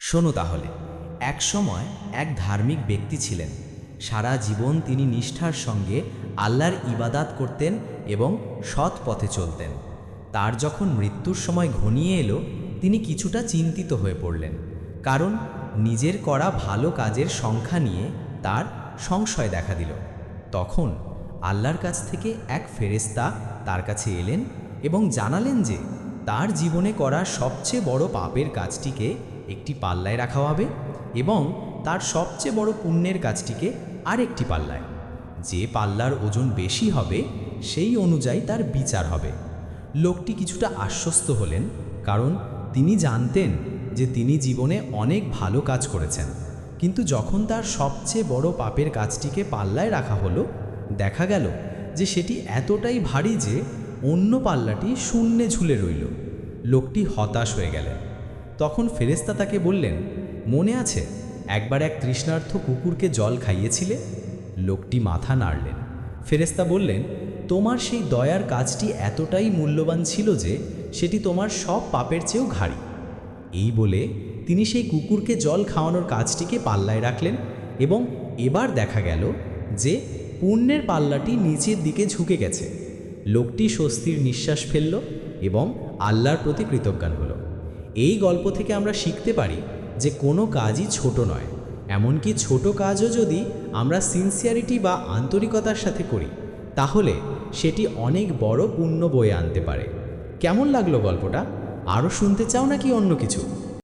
শোনো তাহলে, এক সময় এক ধার্মিক ব্যক্তি ছিলেন। সারা জীবন তিনি নিষ্ঠার সঙ্গে আল্লাহর ইবাদাত করতেন এবং সৎ পথে চলতেন। তার যখন মৃত্যুর সময় ঘনিয়ে এলো, তিনি কিছুটা চিন্তিত হয়ে পড়লেন, কারণ নিজের করা ভালো কাজের সংখ্যা নিয়ে তার সংশয় দেখা দিল। তখন আল্লাহর কাছ থেকে এক ফেরেশতা তার কাছে এলেন এবং জানালেন যে তার জীবনে করা সবচেয়ে বড় পাপের কাজটিকে একটি পাল্লায় রাখা হবে এবং তার সবচেয়ে বড় পুণ্যের কাজটিকে আরেকটি পাল্লায়। যে পাল্লার ওজন বেশি হবে সেই অনুযায়ী তার বিচার হবে। লোকটি কিছুটা আশ্বস্ত হলেন, কারণ তিনি জানতেন যে তিনি জীবনে অনেক ভালো কাজ করেছেন। কিন্তু যখন তার সবচেয়ে বড় পাপের কাজটিকে পাল্লায় রাখা হলো, দেখা গেল যে সেটি এতটাই ভারী যে অন্য পাল্লাটি শূন্যে ঝুলে রইল। লোকটি হতাশ হয়ে গেলেন। তখন ফেরেশতা তাকে বললেন, মনে আছে একবার এক তৃষ্ণার্ত কুকুরকে জল খাইয়েছিলে? লোকটি মাথা নাড়লেন। ফেরেশতা বললেন, তোমার সেই দয়ার কাজটি এতটাই মূল্যবান ছিল যে সেটি তোমার সব পাপের চেয়েও ভারী। এই বলে তিনি সেই কুকুরকে জল খাওয়ানোর কাজটিকে পাল্লায় রাখলেন এবং এবার দেখা গেল যে পুণ্যের পাল্লাটি নিচের দিকে ঝুঁকে গেছে। লোকটি স্বস্তির নিঃশ্বাস ফেলল এবং আল্লাহর প্রতি কৃতজ্ঞান হলো। এই গল্প থেকে আমরা শিখতে পারি যে কোনো কাজই ছোট নয়। এমনকি ছোট কাজও যদি আমরা সিনসিয়ারিটি বা আন্তরিকতার সাথে করি, তাহলে সেটি অনেক বড় পুণ্য বয়ে আনতে পারে। কেমন লাগলো গল্পটা? আরও শুনতে চাও নাকি অন্য কিছু?